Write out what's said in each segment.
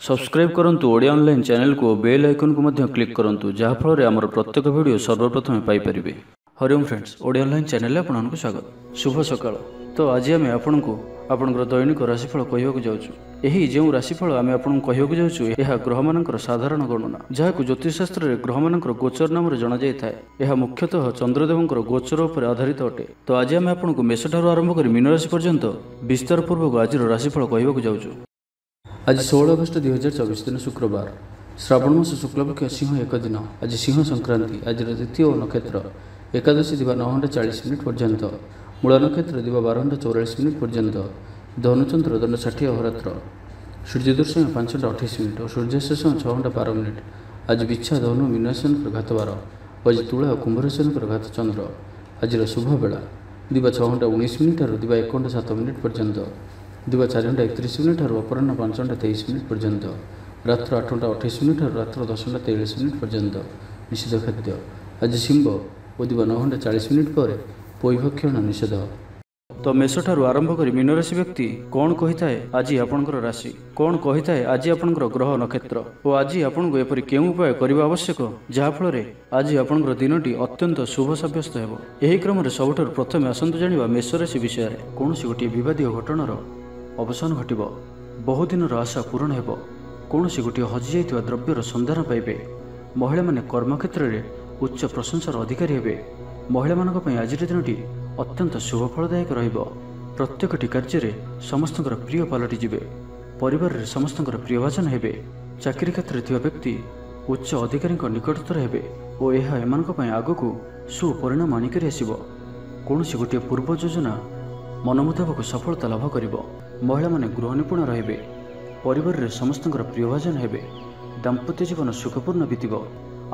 Subscribe करंतु Odia online channel को bell icon को मध्य क्लिक करंतु जहाँ फल आमर प्रत्येक वीडियो सर्वप्रथम Piper. Hariom friends, Odia online channel में आपको स्वागत। शुभ सकाळ। तो आज आम आपको आपंकर दैनिक राशिफल कहवाक जाऊँ। यही जो राशिफल आम आपको कहवाक जाऊँ यह ग्रह मानकर साधारण गणना जहाँ ज्योतिषशास्त्र में ग्रह मानकर गोचर नाम जना जाए। यह मुख्यतः चंद्रदेवंकर गोचर उपर आधारित अटे। तो आज आम आपको मेष ठार आरंभ कर मीन राशि पर्यंत विस्तार पूर्वक आज राशिफल कहवाक जाऊँ। आज 16 अगस्त 2024 दिन शुक्रवार, श्रावण मास शुक्लपक्ष सिंह एक दिन। आज सिंह संक्रांति। आज द्वितीय नक्षत्र एकादशी दिवा 9:40 पर्यंत, मूल नक्षत्र दिवा 12:44 पर्यंत, धनुचंद्र दंड 60 अहोरात्र, सूर्यदर्शन 5:28 और सूर्यास्त 6:12। आज बिच्छा धनु मीन राशि घात 12। आज तुला कुंभ राशि घात चंद्र। आज शुभ बेला दिवा 6:19 और दिवा 1:07 पर्यंत, दिवा 4:31 और अपराह 5:23 पर्यंत, रात्र 8:28 और रात्र 10:23 पर्यंत। निषेध खाद्य आज शिंब और दिवा 9:40 पर पैभक्षण निषेध। तो मेष ठारू आरंभ कर मीन राशि व्यक्ति कौन कही थाए आज आपंकर राशि, कौन कही थाए आज आपंकर ग्रह नक्षत्र और आज आपको एपरी केउं उपाय करने आवश्यक जहाँफल आज आपंकर दिनटी अत्यंत शुभ सब्यस्त हो। यही क्रम में सबुठ प्रथम आसतु जाना मेष राशि विषय में। कौन गोटे विवाद घटनार अवसान घटब, बहुदिन आशा पूरण हो, कौन गोटे हजि जा द्रव्यर सन्धान पाइबे। महिला माने कर्मक्षेत्र में उच्च प्रशंसार अधिकारी हे। महिला मानक आज दिनटी अत्यंत शुभ फलदायक रहिबो। प्रत्येकटी कार्य समस्त प्रिय पलटिजे। परिवार में समस्त प्रियभाजन हेबे। चाकरी क्षेत्र में व्यक्ति उच्च अधिकारी निकटतर हेबे और यह एमानक आगक सुपरिणाम आनिक आसब। कौन गोटे पूर्व योजना मन मुताबक सफलता लाभ करिबो। महिला माने गृह निपुण रहिबे। परिवार में समस्त प्रियभाजन हेबे। दाम्पत्य जीवन सुखपूर्ण बीतब।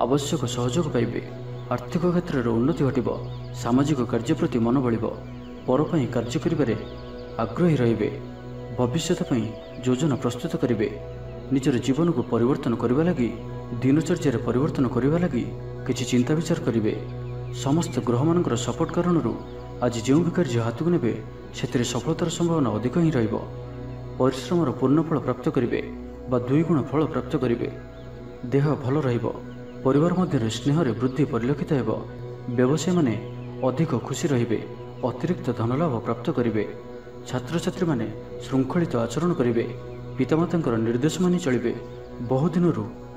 आवश्यक सहयोग पाइबे। आर्थिक क्षेत्र में उन्नति घटिब। सामाजिक कार्य प्रति मन बढ़। पर कार्य करिबारे आग्रही रहिबे। भविष्य योजना प्रस्तुत करिबे। निजर जीवन को परिवर्तन करने लगी दिनचर्या परिवर्तन करने लगी किछि चिंता विचार करिबे। समस्त ग्रह मानकर सपोर्ट कारण आज जो भी कार्य हाथ को नेबे से सफलतार संभावना अधिक ही रहिबो। परिश्रमर पूर्ण फल प्राप्त करिबे बा 2 गुण फल प्राप्त करिबे। देह भल रहिबो। परिवार मध्य स्नेह वृद्धि परिलक्षित हेबो। व्यवसायी माने अधिक खुशी रहिबे। अतिरिक्त धनलाभ प्राप्त करिबे। छात्र छात्री माने श्रृंखलित आचरण करिबे। पितामातांकर निर्देश मानि चलिबे। बहुदिन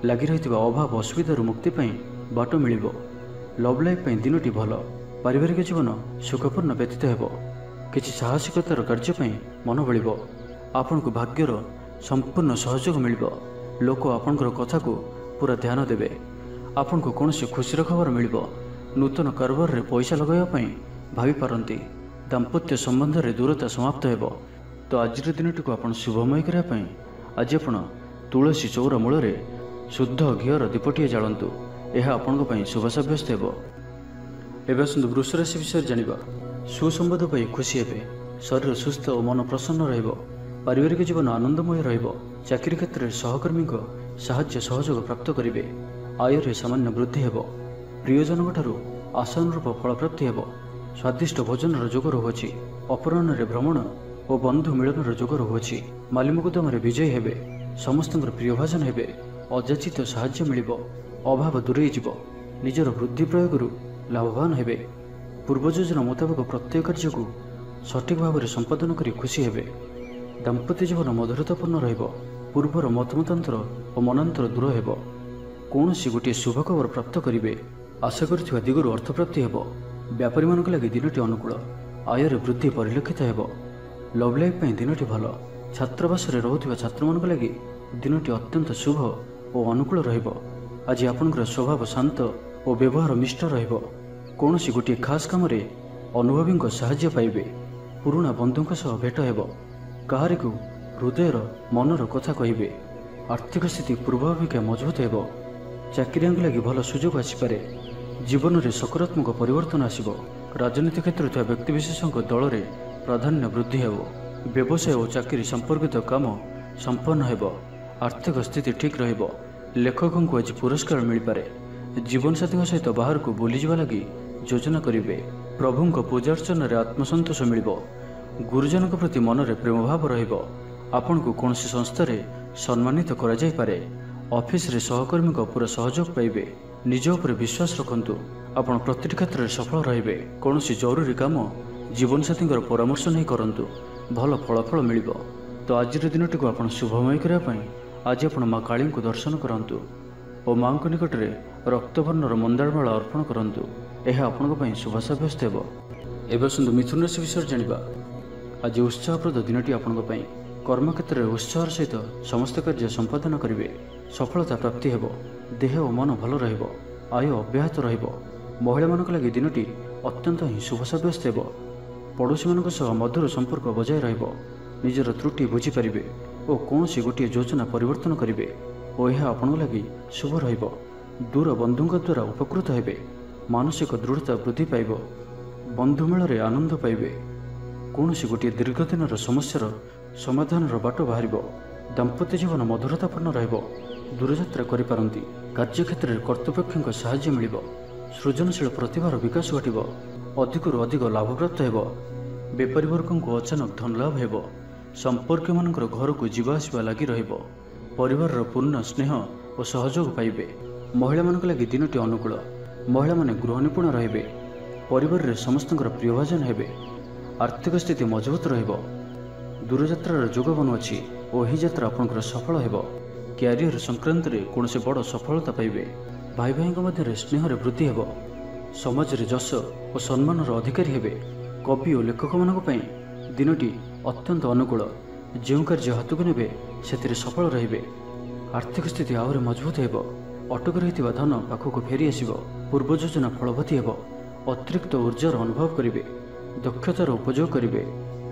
लगी रहिथिबा अभाव असुविधार मुक्ति पाई बाट मिलिबो। लव लाइफ पाई दिनटी भल। पारिवारिक जीवन सुखपूर्ण व्यतीत हेबो। किछि साहसिकतार कार्य पाई मन बळिबो। आपनको भाग्यर संपूर्ण सहयोग मिलिबो। लोक आपनकर कथा को पूरा ध्यान देबे। आपनको कौन खुशीर खबर मिलिबो। नूतन कारोबार रे पैसा लगाइबा पई भाबी पारंती। दाम्पत्य संबंध रे दूरता समाप्त हेबो। तो आज दिनटी को आपण शुभमय करिया पई आज आपण तुलसी चौरा मूल रे शुद्ध घीर दीपटिए जालंतु। यह आपनको पई शुभ सब्यस्त हेबो। एबे आसंतु वृष राशि विषय जानिबा। सुसंबंध पाई खुशी हेबे। शरीर सुस्थ और मन प्रसन्न रहिबो। पारिवारिक जीवन आनंदमय रहिबो। चाकरी क्षेत्र में सहकर्मी साहाय्य सहयोग प्राप्त करिबे। आय रे सामान्य वृद्धि हेबो। प्रियजन ठारू आशानुरूप फल प्राप्ति हेबो। स्वादिष्ट भोजन जोग रहुछि। अपराह्न रे भ्रमण और बंधु मिलन जोग रहुछि। मालिमुकदम रे विजय हेबे। समस्त प्रियभाजन हेबे। अजाचित साहाय्य मिलिबो। अभाव दूरेई जिवो। निजर बुद्धि प्रयोग लाभवान हेबे। पूर्व योजना मुताबक प्रत्येक कार्य को सठिक भाव में संपादन करी खुशी हेबे। दाम्पत्य जीवन मधुरतापूर्ण रहिबो। पूर्वर मतमतांतर और मनांतर दूर हेबो। कौन गोटे शुभ खबर प्राप्त करिबे। आशा करथिबा दिगरु अर्थ प्राप्ति हेबो। व्यापारी मानक लागि दिनटी अनुकूल। आय रे वृद्धि परिलक्षित हेबो। लव लाइफ पई दिनटी भल। छात्रावास रे रहुथिबा छात्र मानक लागि दिनटी अत्यंत शुभ और अनुकूल रहिबो। आज आपनकर स्वभाव शांत और व्यवहार मिष्ट रहिबो। कौन गोटे खास काम रे अनुभवी साहाय्य पाइबे। पुराणा बंधुओं सह भेट हेबो। काहारी को हृदयर मनर कथा कहिबे। आर्थिक स्थिति पूर्वापेक्षा मजबूत हेबो। चाकरिया लगी भल सुजोग आसीपारे। जीवन में सकारात्मक परिवर्तन आसिबो। राजनीति क्षेत्र में व्यक्तिविशेषों दल में प्राधान्य वृद्धि हेबो। व्यवसाय और चाकरी संपर्कित काम संपन्न हेबो। आर्थिक स्थिति ठीक रहिबो। लेखकों को आज पुरस्कार मिल पारे। जीवन साथी सहित बाहर को बुली जावा लगी योजना करिबे। प्रभु को पूजार्चन रे आत्मसंतोष मिलिबो। गुरुजन प्रति मन में प्रेम भाव रहिबो। आपण को कौन संस्था ସମ୍ମାନିତ କରାଯାଇପାରେ। ଅଫିସରେ ସହକର୍ମୀଙ୍କ ପୁରା ସହଯୋଗ ପାଇବେ। ନିଜ ଉପରେ ବିଶ୍ୱାସ ରଖନ୍ତୁ। ଆପଣ ପ୍ରତିଟି କ୍ଷେତ୍ରରେ ସଫଳ ରହିବେ। କୌଣସି ଜରୁରୀ କାମ ଜୀବନସାଥୀଙ୍କର ପରାମର୍ଶ ନେଇ କରନ୍ତୁ, ଭଲ ଫଳାଫଳ ମିଳିବ। ତ ଆଜିର ଦିନଟିକୁ ଆପଣ ଶୁଭମୟ କରିବା ପାଇଁ ଆଜି ଆପଣ ମା କାଳୀଙ୍କୁ ଦର୍ଶନ କରନ୍ତୁ ଓ ମାଙ୍କ ନିକଟରେ ରକ୍ତବର୍ଣ୍ଣର ମନ୍ଦାରମାଳ ଅର୍ପଣ କରନ୍ତୁ। ଏହା ଆପଣଙ୍କ ପାଇଁ ଶୁଭ ସାବ୍ୟସ୍ତ ହେବ। ଏବେ ଆସନ୍ତୁ ମିଥୁନ ରାଶି ବିଷୟରେ ଜାଣିବା। ଆଜି ଉତ୍ସାହପ୍ରଦ ଦିନଟି ଆପଣଙ୍କ ପାଇଁ। କର୍ମକ୍ଷେତ୍ରରେ ଉତ୍ସାହର ସହିତ ସମସ୍ତ କାର୍ଯ୍ୟ ସମ୍ପାଦନ କରିବେ। ସଫଳତା ପ୍ରାପ୍ତି ହେବ। ଦେହ ଓ ମନ ଭଲ ରହିବ। ଆୟ ଅବ୍ୟାହତ ରହିବ। ମହିଳାମାନଙ୍କ ଲାଗି ଦିନଟି ଅତ୍ୟନ୍ତ ହିଁ ଶୁଭ ସାବ୍ୟସ୍ତ ହେବ। ପଡ଼ୋଶୀମାନଙ୍କ ସହ ମଧୁର ସମ୍ପର୍କ ବଜାୟ ରହିବ। ନିଜର ତ୍ରୁଟି ବୁଝିପାରିବେ ଓ କୌଣସି ଗୋଟିଏ ଯୋଜନା ପରିବର୍ତ୍ତନ କରିବେ ଓ ଏହା ଆପଣଙ୍କ ଲାଗି ଶୁଭ ରହିବ। ଦୂର ବନ୍ଧୁଙ୍କ ଦ୍ୱାରା ଉପକୃତ ହେବେ। ମାନସିକ ଦୃଢ଼ତା ବୃଦ୍ଧି ପାଇବ। ବନ୍ଧୁମେଳରେ ଆନନ୍ଦ ପାଇବେ। କୌଣସି ଗୋଟିଏ ଦୀର୍ଘଦିନର ସମସ୍ୟାର ସମାଧାନର ବାଟ ବାହାରିବ। ଦାମ୍ପତ୍ୟ ଜୀବନ ମଧୁରତାପୂର୍ଣ୍ଣ ରହିବ। ଦୂରଯାତ୍ରା କରିପାରନ୍ତି। କାର୍ଯ୍ୟକ୍ଷେତ୍ରରେ କର୍ତ୍ତୃପକ୍ଷଙ୍କ ସାହାଯ୍ୟ ମିଳିବ। ସୃଜନଶୀଳ ପ୍ରତିଭାର ବିକାଶ ଘଟିବ। ଅଧିକରୁ ଅଧିକ ଲାଭପ୍ରାପ୍ତ ହେବ। ବେପାରୀ ବର୍ଗଙ୍କୁ ଅଚାନକ ଧନ ଲାଭ ହେବ। ସମ୍ପର୍କୀୟମାନଙ୍କର ଘରକୁ ଯିବା ଆସିବା ଲାଗି ରହିବ। ପରିବାରର ପୂର୍ଣ୍ଣ ସ୍ନେହ ଓ ସହଯୋଗ ପାଇବେ। ମହିଳାମାନଙ୍କ ଲାଗି ଦିନଟି ଅନୁକୂଳ। ମହିଳାମାନେ ଗୃହ ନିପୁଣ ରହିବେ। ପରିବାରରେ ସମସ୍ତଙ୍କର ପ୍ରିୟଭାଜନ ହେବେ। ଆର୍ଥିକ ସ୍ଥିତି ମଜବୁତ ରହିବ। ଦୂରଯାତ୍ରାର ଯୋଗ ବନୁଅଛି ଓ ଏହି ଯାତ୍ରା ଆପଣଙ୍କର ସଫଳ ହେବ। କ୍ୟାରିୟର ସଂକ୍ରାନ୍ତରେ କୌଣସି ବଡ଼ ସଫଳତା ପାଇବେ। ଭାଇ ଭାଇଙ୍କ ମଧ୍ୟରେ ସ୍ନେହରେ ବୃଦ୍ଧି ହେବ। ସମାଜରେ ଯଶ ଓ ସମ୍ମାନର ଅଧିକାରୀ ହେବେ। କବି ଓ ଲେଖକମାନଙ୍କ ପାଇଁ ଦିନଟି ଅତ୍ୟନ୍ତ ଅନୁକୂଳ। ଯେଉଁ କାର୍ଯ୍ୟ ହାତକୁ ନେବେ ସେଥିରେ ସଫଳ ରହିବେ। ଆର୍ଥିକ ସ୍ଥିତି ଆହୁରି ମଜବୁତ ହେବ। ଅଟକି ରହିଥିବା ଧନ ପାଖକୁ ଫେରି ଆସିବ। ପୂର୍ବ ଯୋଜନା ଫଳବତୀ ହେବ। ଅତିରିକ୍ତ ଉର୍ଜାର ଅନୁଭବ କରିବେ। ଦକ୍ଷତାର ଉପଯୋଗ କରିବେ।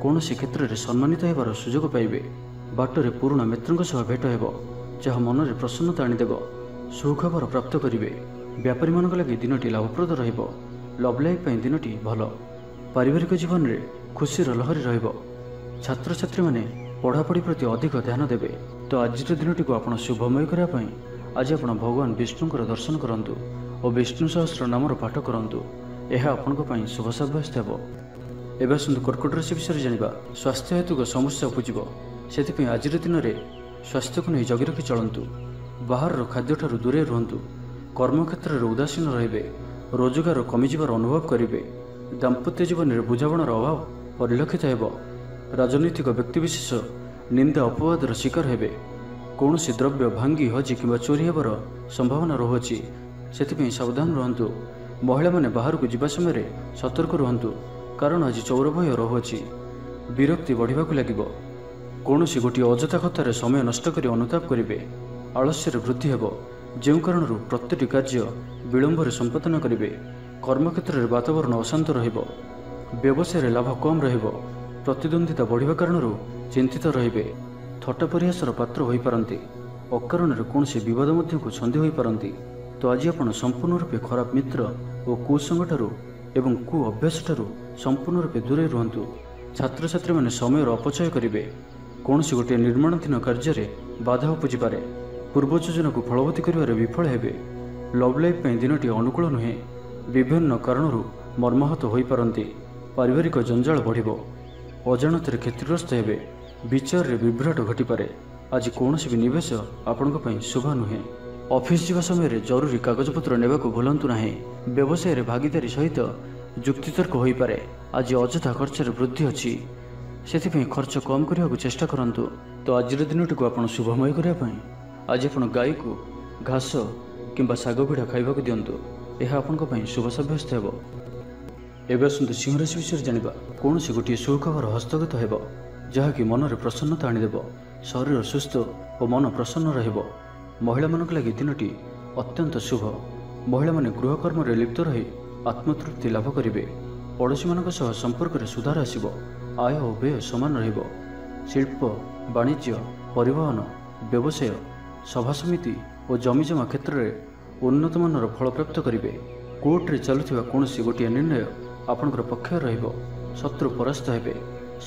କୌଣସି କ୍ଷେତ୍ରରେ ସମ୍ମାନିତ ହେବାର ସୁଯୋଗ ପାଇବେ। ବାଟରେ ପୁରୁଣା ମିତ୍ରଙ୍କ ସହ ଭେଟ ହେବ, ଯାହା ମନରେ ପ୍ରସନ୍ନତା ଆଣିଦେବ। ସୁଖବର ପ୍ରାପ୍ତ କରିବେ। ବ୍ୟାପାରୀମାନଙ୍କ ଲାଗି ଦିନଟି ଲାଭପ୍ରଦ ରହିବ। ଲଭ୍ ଲାଇଫ୍ ପାଇଁ ଦିନଟି ଭଲ। ପାରିବାରିକ ଜୀବନରେ ଖୁସିର ଲହରୀ ରହିବ। ଛାତ୍ରଛାତ୍ରୀମାନେ ପଢ଼ାପଢ଼ି ପ୍ରତି ଅଧିକ ଧ୍ୟାନ ଦେବେ। ତ ଆଜିର ଦିନଟିକୁ ଆପଣ ଶୁଭମୟ କରିବା ପାଇଁ ଆଜି ଆପଣ ଭଗବାନ ବିଷ୍ଣୁଙ୍କର ଦର୍ଶନ କରନ୍ତୁ ଓ ବିଷ୍ଣୁ ସହସ୍ର ନାମର ପାଠ କରନ୍ତୁ। ଏହା ଆପଣଙ୍କ ପାଇଁ ଶୁଭ ସାବ୍ୟସ୍ତ ହେବ। ଏବେ ଆସନ୍ତୁ କର୍କଟ ରାଶି ବିଷୟରେ ଜାଣିବା। ସ୍ୱାସ୍ଥ୍ୟ ହେତୁକ ସମସ୍ୟା ଉପୁଜିବ। ସେଥିପାଇଁ ଆଜିର ଦିନରେ ସ୍ୱାସ୍ଥ୍ୟକୁ ନେଇ ଜଗି ରଖି ଚଳନ୍ତୁ। ବାହାରର ଖାଦ୍ୟଠାରୁ ଦୂରେଇ ରୁହନ୍ତୁ। କର୍ମକ୍ଷେତ୍ରରେ ଉଦାସୀନ ରହିବେ। ରୋଜଗାର କମିଯିବାର ଅନୁଭବ କରିବେ। ଦାମ୍ପତ୍ୟ ଜୀବନରେ ବୁଝାମଣାର ଅଭାବ ପରିଲକ୍ଷିତ ହେବ। ରାଜନୈତିକ ବ୍ୟକ୍ତିବିଶେଷ ନିନ୍ଦା ଅପବାଦର ଶିକାର ହେବେ। କୌଣସି ଦ୍ରବ୍ୟ ଭାଙ୍ଗି ହଜି କିମ୍ବା ଚୋରି ହେବାର ସମ୍ଭାବନା ରହୁଅଛି। ସେଥିପାଇଁ ସାବଧାନ ରୁହନ୍ତୁ। ମହିଳାମାନେ ବାହାରକୁ ଯିବା ସମୟରେ ସତର୍କ ରୁହନ୍ତୁ, କାରଣ ଆଜି ଚୋର ଭୟ ରହୁଅଛି। ବିରକ୍ତି ବଢ଼ିବାକୁ ଲାଗିବ। କୌଣସି ଗୋଟିଏ ଅଯଥା କଥାରେ ସମୟ ନଷ୍ଟ କରି ଅନୁତାପ କରିବେ। ଆଳସ୍ୟରେ ବୃଦ୍ଧି ହେବ, ଯେଉଁ କାରଣରୁ ପ୍ରତିଟି କାର୍ଯ୍ୟ ବିଳମ୍ବରେ ସମ୍ପାଦନ କରିବେ। କର୍ମକ୍ଷେତ୍ରରେ ବାତାବରଣ ଅଶାନ୍ତ ରହିବ। ବ୍ୟବସାୟରେ ଲାଭ କମ୍ ରହିବ। ପ୍ରତିଦ୍ୱନ୍ଦ୍ୱିତା ବଢ଼ିବା କାରଣରୁ ଚିନ୍ତିତ ରହିବେ। ଥଟ୍ଟା ପରିହାସର ପାତ୍ର ହୋଇପାରନ୍ତି। ଅକାରଣରେ କୌଣସି ବିବାଦ ମଧ୍ୟକୁ ଛନ୍ଦି ହୋଇପାରନ୍ତି। ତ ଆଜି ଆପଣ ସମ୍ପୂର୍ଣ୍ଣ ରୂପେ ଖରାପ ମିତ୍ର ଓ କୁସଙ୍ଗଠାରୁ ଏବଂ କୁ ଅଭ୍ୟାସଠାରୁ ସମ୍ପୂର୍ଣ୍ଣ ରୂପେ ଦୂରେଇ ରୁହନ୍ତୁ। ଛାତ୍ରଛାତ୍ରୀମାନେ ସମୟର ଅପଚୟ କରିବେ। କୌଣସି ଗୋଟିଏ ନିର୍ମାଣାଧୀନ କାର୍ଯ୍ୟରେ ବାଧା ଉପୁଜିପାରେ। ପୂର୍ବ ଯୋଜନାକୁ ଫଳବତୀ କରିବାରେ ବିଫଳ ହେବେ। ଲଭ୍ ଲାଇଫ୍ ପାଇଁ ଦିନଟି ଅନୁକୂଳ ନୁହେଁ। ବିଭିନ୍ନ କାରଣରୁ ମର୍ମାହତ ହୋଇପାରନ୍ତି। ପାରିବାରିକ ଜଞ୍ଜାଳ ବଢ଼ିବ। ଅଜାଣତରେ କ୍ଷତିଗ୍ରସ୍ତ ହେବେ। ବିଚାରରେ ବିଭ୍ରାଟ ଘଟିପାରେ। ଆଜି କୌଣସି ବି ନିବେଶ ଆପଣଙ୍କ ପାଇଁ ଶୁଭ ନୁହେଁ। ଅଫିସ୍ ଯିବା ସମୟରେ ଜରୁରୀ କାଗଜପତ୍ର ନେବାକୁ ଭୁଲନ୍ତୁ ନାହିଁ। ବ୍ୟବସାୟରେ ଭାଗିଦାରୀ ସହିତ ଯୁକ୍ତିତର୍କ ହୋଇପାରେ। ଆଜି ଅଯଥା ଖର୍ଚ୍ଚରେ ବୃଦ୍ଧି ଅଛି, ସେଥିପାଇଁ ଖର୍ଚ୍ଚ କମ୍ କରିବାକୁ ଚେଷ୍ଟା କରନ୍ତୁ। ତ ଆଜିର ଦିନଟିକୁ ଆପଣ ଶୁଭମୟ କରିବା ପାଇଁ ଆଜି ଆପଣ ଗାଈକୁ ଘାସ କିମ୍ବା ଶାଗ ପିଢ଼ା ଖାଇବାକୁ ଦିଅନ୍ତୁ। ଏହା ଆପଣଙ୍କ ପାଇଁ ଶୁଭ ସାବ୍ୟସ୍ତ ହେବ। ଏବେ ଆସନ୍ତୁ ସିଂହ ରାଶି ବିଷୟରେ ଜାଣିବା। କୌଣସି ଗୋଟିଏ ସୁଖବର ହସ୍ତଗତ ହେବ, ଯାହାକି ମନରେ ପ୍ରସନ୍ନତା ଆଣିଦେବ। ଶରୀର ସୁସ୍ଥ ଓ ମନ ପ୍ରସନ୍ନ ରହିବ। ମହିଳାମାନଙ୍କ ଲାଗି ଦିନଟି ଅତ୍ୟନ୍ତ ଶୁଭ। ମହିଳାମାନେ ଗୃହକର୍ମରେ ଲିପ୍ତ ରହି ଆତ୍ମତୃପ୍ତି ଲାଭ କରିବେ। ପଡ଼ୋଶୀମାନଙ୍କ ସହ ସମ୍ପର୍କରେ ସୁଧାର ଆସିବ। ଆୟ ଓ ବ୍ୟୟ ସମାନ ରହିବ। ଶିଳ୍ପ, ବାଣିଜ୍ୟ, ପରିବହନ, ବ୍ୟବସାୟ, ସଭାସମିତି ଓ ଜମିଜମା କ୍ଷେତ୍ରରେ ଉନ୍ନତମାନର ଫଳପ୍ରାପ୍ତ କରିବେ। କୋର୍ଟରେ ଚାଲୁଥିବା କୌଣସି ଗୋଟିଏ ନିର୍ଣ୍ଣୟ ଆପଣଙ୍କର ପକ୍ଷରେ ରହିବ। ଶତ୍ରୁ ପରାସ୍ତ ହେବେ।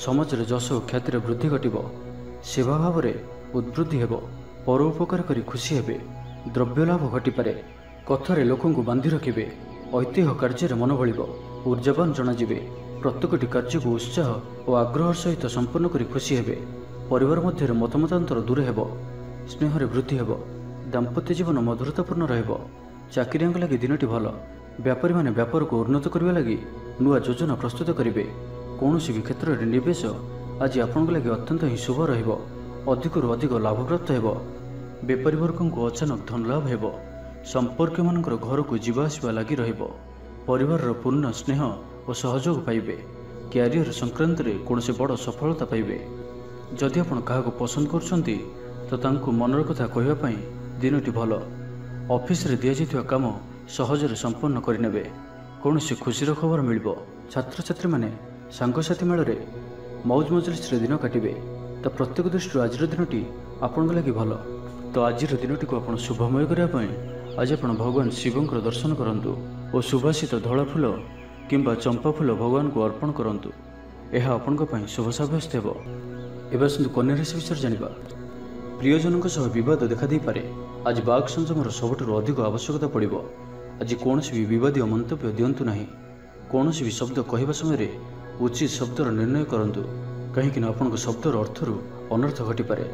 ସମାଜରେ ଯଶ ଓ ଖ୍ୟାତିରେ ବୃଦ୍ଧି ଘଟିବ। ସେବା ଭାବରେ ଉଦ୍ବୃଦ୍ଧି ହେବ। ପର ଉପକାର କରି ଖୁସି ହେବେ। ଦ୍ରବ୍ୟ ଲାଭ ଘଟିପାରେ। କଥାରେ ଲୋକଙ୍କୁ ବାନ୍ଧି ରଖିବେ। ଐତିହ୍ୟ କାର୍ଯ୍ୟରେ ମନ ବଳିବ। ଉର୍ଜାବାନ ଜଣାଯିବେ। ପ୍ରତ୍ୟେକଟି କାର୍ଯ୍ୟକୁ ଉତ୍ସାହ ଓ ଆଗ୍ରହର ସହିତ ସମ୍ପନ୍ନ କରି ଖୁସି ହେବେ। ପରିବାର ମଧ୍ୟରେ ମତମତାନ୍ତର ଦୂର ହେବ। ସ୍ନେହରେ ବୃଦ୍ଧି ହେବ। ଦାମ୍ପତ୍ୟ ଜୀବନ ମଧୁରତାପୂର୍ଣ୍ଣ ରହିବ। ଚାକିରିଆଙ୍କ ଲାଗି ଦିନଟି ଭଲ। ବ୍ୟାପାରୀମାନେ ବ୍ୟାପାରକୁ ଉନ୍ନତ କରିବା ଲାଗି ନୂଆ ଯୋଜନା ପ୍ରସ୍ତୁତ କରିବେ। କୌଣସି ବି କ୍ଷେତ୍ରରେ ନିବେଶ ଆଜି ଆପଣଙ୍କ ଲାଗି ଅତ୍ୟନ୍ତ ହିଁ ଶୁଭ ରହିବ। ଅଧିକରୁ ଅଧିକ ଲାଭପ୍ରାପ୍ତ ହେବ। ବେପାରୀ ବର୍ଗଙ୍କୁ ଅଚାନକ ଧନ ଲାଭ ହେବ। ସମ୍ପର୍କୀୟମାନଙ୍କର ଘରକୁ ଯିବା ଆସିବା ଲାଗି ରହିବ। ପରିବାରର ପୂର୍ଣ୍ଣ ସ୍ନେହ ଓ ସହଯୋଗ ପାଇବେ। କ୍ୟାରିୟର ସଂକ୍ରାନ୍ତରେ କୌଣସି ବଡ଼ ସଫଳତା ପାଇବେ। ଯଦି ଆପଣ କାହାକୁ ପସନ୍ଦ କରୁଛନ୍ତି ତ ତାଙ୍କୁ ମନର କଥା କହିବା ପାଇଁ ଦିନଟି ଭଲ। ଅଫିସରେ ଦିଆଯାଇଥିବା କାମ ସହଜରେ ସମ୍ପନ୍ନ କରିନେବେ। କୌଣସି ଖୁସିର ଖବର ମିଳିବ। ଛାତ୍ରଛାତ୍ରୀମାନେ ସାଙ୍ଗସାଥି ମେଳରେ ମୌଜ ମଜଲିସରେ ଦିନ କାଟିବେ। ତ ପ୍ରତ୍ୟେକ ଦୃଷ୍ଟିରୁ ଆଜିର ଦିନଟି ଆପଣଙ୍କ ଲାଗି ଭଲ। ତ ଆଜିର ଦିନଟିକୁ ଆପଣ ଶୁଭମୟ କରିବା ପାଇଁ ଆଜି ଆପଣ ଭଗବାନ ଶିବଙ୍କର ଦର୍ଶନ କରନ୍ତୁ ଓ ସୁବାସିତ ଧଳା ଫୁଲ କିମ୍ବା ଚମ୍ପା ଫୁଲ ଭଗବାନଙ୍କୁ ଅର୍ପଣ କରନ୍ତୁ। ଏହା ଆପଣଙ୍କ ପାଇଁ ଶୁଭ ସାବ୍ୟସ୍ତ ହେବ। ଏବେ ଆସନ୍ତୁ କନ୍ୟା ରାଶି ବିଷୟରେ ଜାଣିବା। ପ୍ରିୟଜନଙ୍କ ସହ ବିବାଦ ଦେଖାଦେଇପାରେ। ଆଜି ବାକ୍ ସଂଯମର ସବୁଠାରୁ ଅଧିକ ଆବଶ୍ୟକତା ପଡ଼ିବ। ଆଜି କୌଣସି ବି ବିବାଦୀୟ ମନ୍ତବ୍ୟ ଦିଅନ୍ତୁ ନାହିଁ। କୌଣସି ବି ଶବ୍ଦ କହିବା ସମୟରେ ଉଚିତ ଶବ୍ଦର ନିର୍ଣ୍ଣୟ କରନ୍ତୁ, କାହିଁକିନା ଆପଣଙ୍କ ଶବ୍ଦର ଅର୍ଥରୁ ଅନର୍ଥ ଘଟିପାରେ।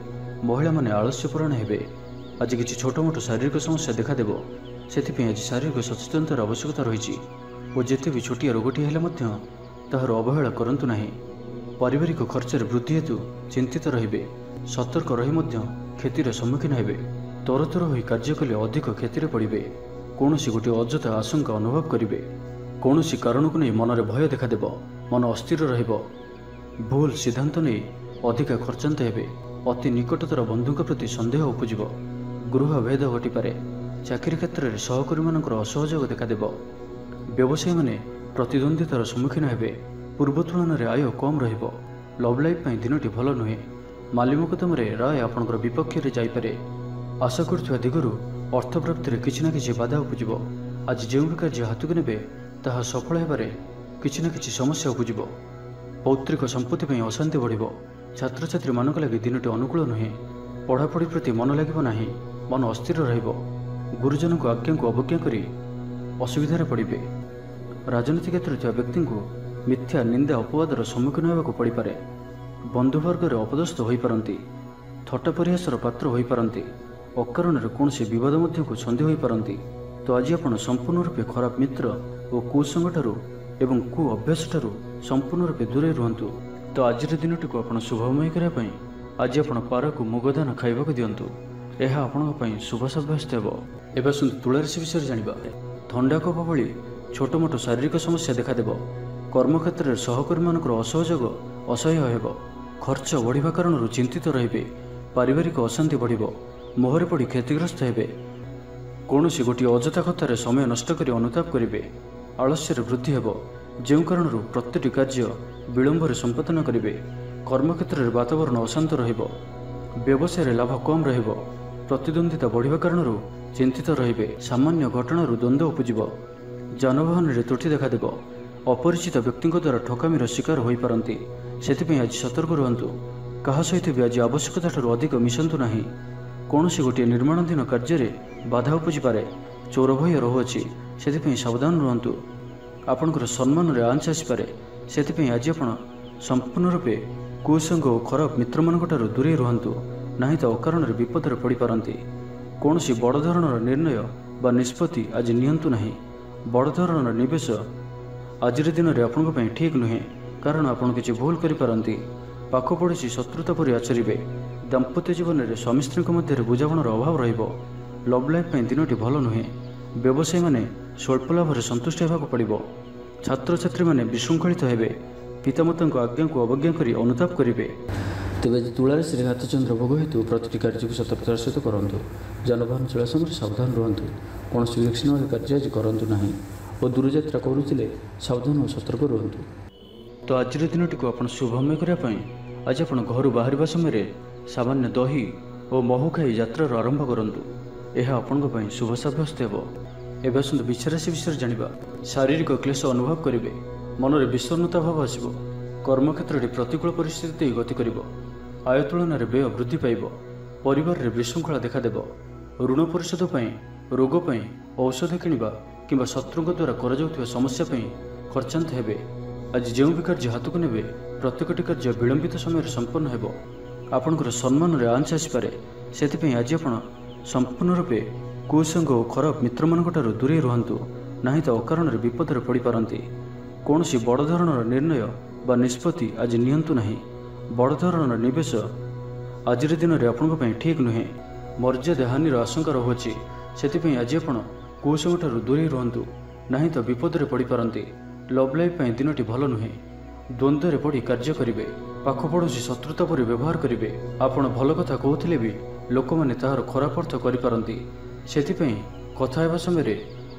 ମହିଳାମାନେ ଆଳସ୍ୟପରାୟଣ ହେବେ। ଆଜି କିଛି ଛୋଟମୋଟ ଶାରୀରିକ ସମସ୍ୟା ଦେଖାଦେବ। ସେଥିପାଇଁ ଆଜି ଶାରୀରିକ ସଚେତନତାର ଆବଶ୍ୟକତା ରହିଛି ଓ ଯେତେ ବି ଛୋଟିଆ ରୋଗଟି ହେଲେ ମଧ୍ୟ ତାହାର ଅବହେଳା କରନ୍ତୁ ନାହିଁ। ପାରିବାରିକ ଖର୍ଚ୍ଚରେ ବୃଦ୍ଧି ହେତୁ ଚିନ୍ତିତ ରହିବେ। ସତର୍କ ରହି ମଧ୍ୟ କ୍ଷତିର ସମ୍ମୁଖୀନ ହେବେ। ତରତର ହୋଇ କାର୍ଯ୍ୟ କଲେ ଅଧିକ କ୍ଷତିରେ ପଡ଼ିବେ। କୌଣସି ଗୋଟିଏ ଅଯଥା ଆଶଙ୍କା ଅନୁଭବ କରିବେ। କୌଣସି କାରଣକୁ ନେଇ ମନରେ ଭୟ ଦେଖାଦେବ। ମନ ଅସ୍ଥିର ରହିବ। ଭୁଲ ସିଦ୍ଧାନ୍ତ ନେଇ ଅଧିକା ଖର୍ଚ୍ଚାନ୍ତ ହେବେ। ଅତି ନିକଟତର ବନ୍ଧୁଙ୍କ ପ୍ରତି ସନ୍ଦେହ ଉପୁଜିବ। ଗୃହ ଭେଦ ଘଟିପାରେ। ଚାକିରି କ୍ଷେତ୍ରରେ ସହକର୍ମୀମାନଙ୍କର ଅସହଯୋଗ ଦେଖାଦେବ। ବ୍ୟବସାୟୀମାନେ ପ୍ରତିଦ୍ୱନ୍ଦ୍ୱିତାର ସମ୍ମୁଖୀନ ହେବେ। ପୂର୍ବ ତୁଳନାରେ ଆୟ କମ୍ ରହିବ। ଲଭ୍ ଲାଇଫ୍ ପାଇଁ ଦିନଟି ଭଲ ନୁହେଁ। ମାଲି ମକଦ୍ଦମାରେ ରାୟ ଆପଣଙ୍କର ବିପକ୍ଷରେ ଯାଇପାରେ। ଆଶା କରୁଥିବା ଦିଗରୁ ଅର୍ଥ ପ୍ରାପ୍ତିରେ କିଛି ନା କିଛି ବାଧା ଉପୁଜିବ। ଆଜି ଯେଉଁ ବି କାର୍ଯ୍ୟ ହାତକୁ ନେବେ ତାହା ସଫଳ ହେବାରେ କିଛି ନା କିଛି ସମସ୍ୟା ଉପୁଜିବ। ପୌତ୍ରିକ ସମ୍ପତ୍ତି ପାଇଁ ଅଶାନ୍ତି ବଢ଼ିବ। ଛାତ୍ରଛାତ୍ରୀମାନଙ୍କ ଲାଗି ଦିନଟି ଅନୁକୂଳ ନୁହେଁ। ପଢ଼ାପଢ଼ି ପ୍ରତି ମନ ଲାଗିବ ନାହିଁ। ମନ ଅସ୍ଥିର ରହିବ। ଗୁରୁଜନଙ୍କ ଆଜ୍ଞାକୁ ଅବଜ୍ଞା କରି ଅସୁବିଧାରେ ପଡ଼ିବେ। ରାଜନୀତି କ୍ଷେତ୍ରରେ ଥିବା ବ୍ୟକ୍ତିଙ୍କୁ ମିଥ୍ୟା ନିନ୍ଦା ଅପବାଦର ସମ୍ମୁଖୀନ ହେବାକୁ ପଡ଼ିପାରେ। ବନ୍ଧୁବର୍ଗରେ ଅପଦସ୍ଥ ହୋଇପାରନ୍ତି। ଥଟ୍ଟା ପରିହାସର ପାତ୍ର ହୋଇପାରନ୍ତି। ଅକାରଣରେ କୌଣସି ବିବାଦ ମଧ୍ୟକୁ ଛନ୍ଦି ହୋଇପାରନ୍ତି। ତ ଆଜି ଆପଣ ସମ୍ପୂର୍ଣ୍ଣ ରୂପେ ଖରାପ ମିତ୍ର ଓ କୁସଙ୍ଗଠାରୁ ଏବଂ କୁ ଅଭ୍ୟାସଠାରୁ ସମ୍ପୂର୍ଣ୍ଣ ରୂପେ ଦୂରେଇ ରୁହନ୍ତୁ। ତ ଆଜିର ଦିନଟିକୁ ଆପଣ ଶୁଭମୟ କରିବା ପାଇଁ ଆଜି ଆପଣ ପାରାକୁ ମୁଗଦାନ ଖାଇବାକୁ ଦିଅନ୍ତୁ। ଏହା ଆପଣଙ୍କ ପାଇଁ ଶୁଭ ସାବ୍ୟସ୍ତ ହେବ। ଏବେ ଆସନ୍ତୁ ତୁଳା ରାଶି ବିଷୟରେ ଜାଣିବା। ଥଣ୍ଡା କଫ ଭଳି ଛୋଟମୋଟ ଶାରୀରିକ ସମସ୍ୟା ଦେଖାଦେବ। କର୍ମକ୍ଷେତ୍ରରେ ସହକର୍ମୀମାନଙ୍କର ଅସହଯୋଗ ଅସହ୍ୟ ହେବ। ଖର୍ଚ୍ଚ ବଢ଼ିବା କାରଣରୁ ଚିନ୍ତିତ ରହିବେ। ପାରିବାରିକ ଅଶାନ୍ତି ବଢ଼ିବ। ମୋହରେ ପଡ଼ି କ୍ଷତିଗ୍ରସ୍ତ ହେବେ। କୌଣସି ଗୋଟିଏ ଅଯଥା କଥାରେ ସମୟ ନଷ୍ଟ କରି ଅନୁତାପ କରିବେ। ଆଳସ୍ୟରେ ବୃଦ୍ଧି ହେବ, ଯେଉଁ କାରଣରୁ ପ୍ରତିଟି କାର୍ଯ୍ୟ ବିଳମ୍ବରେ ସମ୍ପାଦନ କରିବେ। କର୍ମକ୍ଷେତ୍ରରେ ବାତାବରଣ ଅଶାନ୍ତ ରହିବ। ବ୍ୟବସାୟରେ ଲାଭ କମ୍ ରହିବ। ପ୍ରତିଦ୍ୱନ୍ଦ୍ୱିତା ବଢ଼ିବା କାରଣରୁ ଚିନ୍ତିତ ରହିବେ। ସାମାନ୍ୟ ଘଟଣାରୁ ଦ୍ୱନ୍ଦ୍ୱ ଉପୁଜିବ। ଯାନବାହନରେ ତ୍ରୁଟି ଦେଖାଦେବ। ଅପରିଚିତ ବ୍ୟକ୍ତିଙ୍କ ଦ୍ୱାରା ଠକାମିର ଶିକାର ହୋଇପାରନ୍ତି। ସେଥିପାଇଁ ଆଜି ସତର୍କ ରୁହନ୍ତୁ। କାହା ସହିତ ବି ଆଜି ଆବଶ୍ୟକତାଠାରୁ ଅଧିକ ମିଶନ୍ତୁ ନାହିଁ। କୌଣସି ଗୋଟିଏ ନିର୍ମାଣାଧୀନ କାର୍ଯ୍ୟରେ ବାଧା ଉପୁଜିପାରେ। ଚୋର ଭୟ ରହୁଅଛି, ସେଥିପାଇଁ ସାବଧାନ ରୁହନ୍ତୁ। ଆପଣଙ୍କର ସମ୍ମାନରେ ଆଞ୍ଚ ଆସିପାରେ। ସେଥିପାଇଁ ଆଜି ଆପଣ ସମ୍ପୂର୍ଣ୍ଣ ରୂପେ କୁସଙ୍ଗ ଓ ଖରାପ ମିତ୍ରମାନଙ୍କଠାରୁ ଦୂରେଇ ରୁହନ୍ତୁ, ନାହିଁ ତ ଅକାରଣରେ ବିପଦରେ ପଡ଼ିପାରନ୍ତି। କୌଣସି ବଡ଼ ଧରଣର ନିର୍ଣ୍ଣୟ ବା ନିଷ୍ପତ୍ତି ଆଜି ନିଅନ୍ତୁ ନାହିଁ। ବଡ଼ ଧରଣର ନିବେଶ ଆଜିର ଦିନରେ ଆପଣଙ୍କ ପାଇଁ ଠିକ୍ ନୁହେଁ, କାରଣ ଆପଣ କିଛି ଭୁଲ କରିପାରନ୍ତି। ପାଖ ପଡ଼ୋଶୀ ଶତ୍ରୁତା ପରି ଆଚରିବେ। ଦାମ୍ପତ୍ୟ ଜୀବନରେ ସ୍ୱାମୀ ସ୍ତ୍ରୀଙ୍କ ମଧ୍ୟରେ ବୁଝାମଣାର ଅଭାବ ରହିବ। ଲଭ୍ ଲାଇଫ୍ ପାଇଁ ଦିନଟି ଭଲ ନୁହେଁ। ବ୍ୟବସାୟୀମାନେ ସ୍ୱଳ୍ପ ଲାଭରେ ସନ୍ତୁଷ୍ଟ ହେବାକୁ ପଡ଼ିବ। ଛାତ୍ରଛାତ୍ରୀମାନେ ବିଶୃଙ୍ଖଳିତ ହେବେ। ପିତାମାତାଙ୍କ ଆଜ୍ଞାକୁ ଅବଜ୍ଞା କରି ଅନୁତାପ କରିବେ। ତେବେ ଆଜି ତୁଳା ରାଶିରେ ଘାତଚନ୍ଦ୍ର ଭୋଗ ହେତୁ ପ୍ରତିଟି କାର୍ଯ୍ୟକୁ ସତର୍କତାର ସହିତ କରନ୍ତୁ। ଯାନବାହନ ଚଳା ସମୟରେ ସାବଧାନ ରୁହନ୍ତୁ। କୌଣସି ରିକ୍ସନୀୟ କାର୍ଯ୍ୟ ଆଜି କରନ୍ତୁ ନାହିଁ ଓ ଦୂରଯାତ୍ରା କରୁଥିଲେ ସାବଧାନ ଓ ସତର୍କ ରୁହନ୍ତୁ। ତ ଆଜିର ଦିନଟିକୁ ଆପଣ ଶୁଭମୟ କରିବା ପାଇଁ ଆଜି ଆପଣ ଘରୁ ବାହାରିବା ସମୟରେ ସାମାନ୍ୟ ଦହି ଓ ମହୁ ଖାଇ ଯାତ୍ରାର ଆରମ୍ଭ କରନ୍ତୁ। ଏହା ଆପଣଙ୍କ ପାଇଁ ଶୁଭ ସାବ୍ୟସ୍ତ ହେବ। ଏବେ ଆସନ୍ତୁ ବିଛା ରାଶି ବିଷୟରେ ଜାଣିବା। ଶାରୀରିକ କ୍ଲେଶ ଅନୁଭବ କରିବେ। ମନରେ ବିଷଣ୍ଣତା ଭାବ ଆସିବ। କର୍ମକ୍ଷେତ୍ରରେ ପ୍ରତିକୂଳ ପରିସ୍ଥିତି ଦେଇ ଗତି କରିବ। ଆୟ ତୁଳନାରେ ବ୍ୟୟ ବୃଦ୍ଧି ପାଇବ। ପରିବାରରେ ବିଶୃଙ୍ଖଳା ଦେଖାଦେବ। ଋଣ ପରିଶୋଧ ପାଇଁ, ରୋଗ ପାଇଁ, ଔଷଧ କିଣିବା କିମ୍ବା ଶତ୍ରୁଙ୍କ ଦ୍ୱାରା କରାଯାଉଥିବା ସମସ୍ୟା ପାଇଁ ଖର୍ଚ୍ଚାନ୍ତ ହେବେ। ଆଜି ଯେଉଁ ବି କାର୍ଯ୍ୟ ହାତକୁ ନେବେ ପ୍ରତ୍ୟେକଟି କାର୍ଯ୍ୟ ବିଳମ୍ବିତ ସମୟରେ ସମ୍ପନ୍ନ ହେବ। ଆପଣଙ୍କର ସମ୍ମାନରେ ଆଞ୍ଚ ଆସିପାରେ। ସେଥିପାଇଁ ଆଜି ଆପଣ ସମ୍ପୂର୍ଣ୍ଣ ରୂପେ କୁସଙ୍ଗ ଓ ଖରାପ ମିତ୍ରମାନଙ୍କଠାରୁ ଦୂରେଇ ରୁହନ୍ତୁ, ନାହିଁ ତ ଅକାରଣରେ ବିପଦରେ ପଡ଼ିପାରନ୍ତି। କୌଣସି ବଡ଼ ଧରଣର ନିର୍ଣ୍ଣୟ ବା ନିଷ୍ପତ୍ତି ଆଜି ନିଅନ୍ତୁ ନାହିଁ। ବଡ଼ ଧରଣର ନିବେଶ ଆଜିର ଦିନରେ ଆପଣଙ୍କ ପାଇଁ ଠିକ୍ ନୁହେଁ। ମର୍ଯ୍ୟାଦା ହାନିର ଆଶଙ୍କା ରହୁଅଛି। ସେଥିପାଇଁ ଆଜି ଆପଣ କୁସଙ୍ଗଠାରୁ ଦୂରେଇ ରୁହନ୍ତୁ, ନାହିଁ ତ ବିପଦରେ ପଡ଼ିପାରନ୍ତି। ଲଭ୍ ଲାଇଫ୍ ପାଇଁ ଦିନଟି ଭଲ ନୁହେଁ। ଦ୍ୱନ୍ଦ୍ୱରେ ପଡ଼ି କାର୍ଯ୍ୟ କରିବେ। ପାଖ ପଡ଼ୋଶୀ ଶତ୍ରୁତା ପରି ବ୍ୟବହାର କରିବେ। ଆପଣ ଭଲ କଥା କହୁଥିଲେ ବି ଲୋକମାନେ ତାହାର ଖରାପ ଅର୍ଥ କରିପାରନ୍ତି। ସେଥିପାଇଁ କଥା ହେବା ସମୟରେ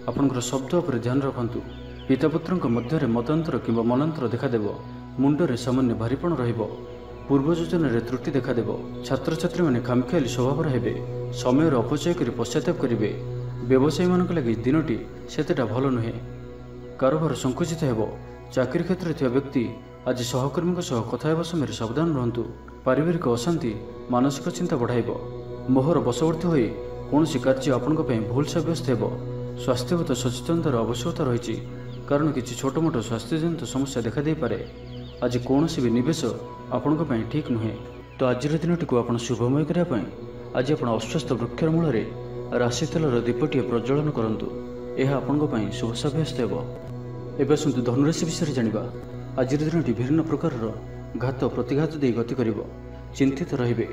ଆପଣଙ୍କର ଶବ୍ଦ ଉପରେ ଧ୍ୟାନ ରଖନ୍ତୁ। ପିତାପୁତ୍ରଙ୍କ ମଧ୍ୟରେ ମତାନ୍ତର କିମ୍ବା ମନାନ୍ତର ଦେଖାଦେବ। ମୁଣ୍ଡରେ ସାମାନ୍ୟ ଭାରିପଣ ରହିବ। ପୂର୍ବ ଯୋଜନାରେ ତ୍ରୁଟି ଦେଖାଦେବ। ଛାତ୍ରଛାତ୍ରୀମାନେ ଖାମଖିଆଲି ସ୍ୱଭାବର ହେବେ। ସମୟର ଅପଚୟ କରି ପଶ୍ଚାତାପ କରିବେ। ବ୍ୟବସାୟୀମାନଙ୍କ ଲାଗି ଦିନଟି ସେତେଟା ଭଲ ନୁହେଁ। କାରବାର ସଙ୍କୁଚିତ ହେବ। ଚାକିରି କ୍ଷେତ୍ରରେ ଥିବା ବ୍ୟକ୍ତି ଆଜି ସହକର୍ମୀଙ୍କ ସହ କଥା ହେବା ସମୟରେ ସାବଧାନ ରୁହନ୍ତୁ। ପାରିବାରିକ ଅଶାନ୍ତି ମାନସିକ ଚିନ୍ତା ବଢ଼ାଇବ। ମୋହର ବଶବର୍ତ୍ତୀ ହୋଇ କୌଣସି କାର୍ଯ୍ୟ ଆପଣଙ୍କ ପାଇଁ ଭୁଲ ସାବ୍ୟସ୍ତ ହେବ। ସ୍ୱାସ୍ଥ୍ୟଗତ ସଚେତନତାର ଆବଶ୍ୟକତା ରହିଛି, କାରଣ କିଛି ଛୋଟମୋଟ ସ୍ୱାସ୍ଥ୍ୟଜନିତ ସମସ୍ୟା ଦେଖାଦେଇପାରେ। ଆଜି କୌଣସି ବି ନିବେଶ ଆପଣଙ୍କ ପାଇଁ ଠିକ୍ ନୁହେଁ। ତ ଆଜିର ଦିନଟିକୁ ଆପଣ ଶୁଭମୟ କରିବା ପାଇଁ ଆଜି ଆପଣ ଅଶ୍ୱସ୍ଥ ବୃକ୍ଷର ମୂଳରେ ରାଶି ତେଲର ଦୀପଟିଏ ପ୍ରଜ୍ୱଳନ କରନ୍ତୁ। ଏହା ଆପଣଙ୍କ ପାଇଁ ଶୁଭ ସାବ୍ୟସ୍ତ ହେବ। ଏବେ ଆସନ୍ତୁ ଧନୁରାଶି ବିଷୟରେ ଜାଣିବା। ଆଜିର ଦିନଟି ବିଭିନ୍ନ ପ୍ରକାରର ଘାତ ପ୍ରତିଘାତ ଦେଇ ଗତି କରିବ। ଚିନ୍ତିତ ରହିବେ।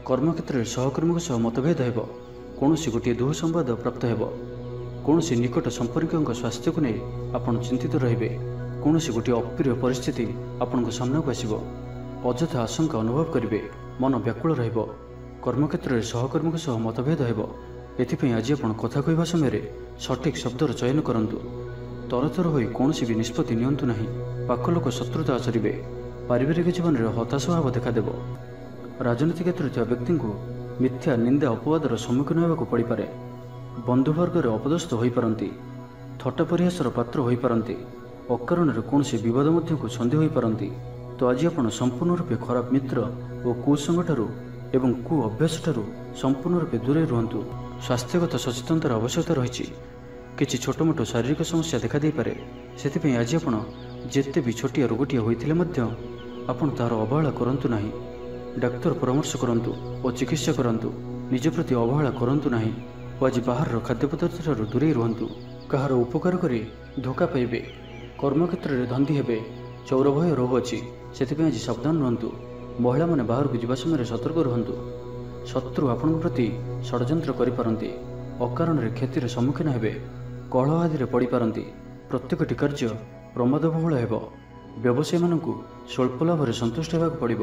କର୍ମକ୍ଷେତ୍ରରେ ସହକର୍ମୀଙ୍କ ସହ ମତଭେଦ ହେବ। କୌଣସି ଗୋଟିଏ ଦୁଃସମ୍ବାଦ ପ୍ରାପ୍ତ ହେବ। କୌଣସି ନିକଟ ସମ୍ପର୍କୀୟଙ୍କ ସ୍ୱାସ୍ଥ୍ୟକୁ ନେଇ ଆପଣ ଚିନ୍ତିତ ରହିବେ। କୌଣସି ଗୋଟିଏ ଅପ୍ରିୟ ପରିସ୍ଥିତି ଆପଣଙ୍କ ସାମ୍ନାକୁ ଆସିବ। ଅଯଥା ଆଶଙ୍କା ଅନୁଭବ କରିବେ। ମନ ବ୍ୟାକୁଳ ରହିବ। କର୍ମକ୍ଷେତ୍ରରେ ସହକର୍ମୀଙ୍କ ସହ ମତଭେଦ ହେବ। ଏଥିପାଇଁ ଆଜି ଆପଣ କଥା କହିବା ସମୟରେ ସଠିକ୍ ଶବ୍ଦର ଚୟନ କରନ୍ତୁ। ତରତର ହୋଇ କୌଣସି ବି ନିଷ୍ପତ୍ତି ନିଅନ୍ତୁ ନାହିଁ। ପାଖ ଲୋକ ଶତ୍ରୁତା ଆଚରିବେ। ପାରିବାରିକ ଜୀବନରେ ହତାଶ ଭାବ ଦେଖାଦେବ। ରାଜନୀତି କ୍ଷେତ୍ରରେ ଥିବା ବ୍ୟକ୍ତିଙ୍କୁ ମିଥ୍ୟା ନିନ୍ଦା ଅପବାଦର ସମ୍ମୁଖୀନ ହେବାକୁ ପଡ଼ିପାରେ। ବନ୍ଧୁବର୍ଗରେ ଅପଦସ୍ଥ ହୋଇପାରନ୍ତି। ଥଟ୍ଟା ପରିହାସର ପାତ୍ର ହୋଇପାରନ୍ତି। ଅକାରଣରେ କୌଣସି ବିବାଦ ମଧ୍ୟକୁ ଛନ୍ଦି ହୋଇପାରନ୍ତି। ତ ଆଜି ଆପଣ ସମ୍ପୂର୍ଣ୍ଣ ରୂପେ ଖରାପ ମିତ୍ର ଓ କୁସଙ୍ଗଠାରୁ ଏବଂ କୁ ଅଭ୍ୟାସଠାରୁ ସମ୍ପୂର୍ଣ୍ଣ ରୂପେ ଦୂରେଇ ରୁହନ୍ତୁ। ସ୍ୱାସ୍ଥ୍ୟଗତ ସଚେତନତାର ଆବଶ୍ୟକତା ରହିଛି। କିଛି ଛୋଟମୋଟ ଶାରୀରିକ ସମସ୍ୟା ଦେଖାଦେଇପାରେ। ସେଥିପାଇଁ ଆଜି ଆପଣ ଯେତେ ବି ଛୋଟିଆ ରୋଗଟିଏ ହୋଇଥିଲେ ମଧ୍ୟ ଆପଣ ତାହାର ଅବହେଳା କରନ୍ତୁ ନାହିଁ। ଡାକ୍ତର ପରାମର୍ଶ କରନ୍ତୁ ଓ ଚିକିତ୍ସା କରନ୍ତୁ। ନିଜ ପ୍ରତି ଅବହେଳା କରନ୍ତୁ ନାହିଁ ଓ ଆଜି ବାହାରର ଖାଦ୍ୟପଦାର୍ଥଠାରୁ ଦୂରେଇ ରୁହନ୍ତୁ। କାହାର ଉପକାର କରି ଧୋକା ପାଇବେ। କର୍ମକ୍ଷେତ୍ରରେ ଧନ୍ଦୀ ହେବେ। ଚୌର ଭୟ ରହୁଅଛି। ସେଥିପାଇଁ ଆଜି ସାବଧାନ ରୁହନ୍ତୁ। ମହିଳାମାନେ ବାହାରକୁ ଯିବା ସମୟରେ ସତର୍କ ରୁହନ୍ତୁ। ଶତ୍ରୁ ଆପଣଙ୍କ ପ୍ରତି ଷଡ଼ଯନ୍ତ୍ର କରିପାରନ୍ତି। ଅକାରଣରେ କ୍ଷତିର ସମ୍ମୁଖୀନ ହେବେ। କଳହ ଆଦିରେ ପଡ଼ିପାରନ୍ତି। ପ୍ରତ୍ୟେକଟି କାର୍ଯ୍ୟ ପ୍ରମାଦବହୁଳ ହେବ। ବ୍ୟବସାୟୀମାନଙ୍କୁ ସ୍ୱଳ୍ପ ଲାଭରେ ସନ୍ତୁଷ୍ଟ ହେବାକୁ ପଡ଼ିବ।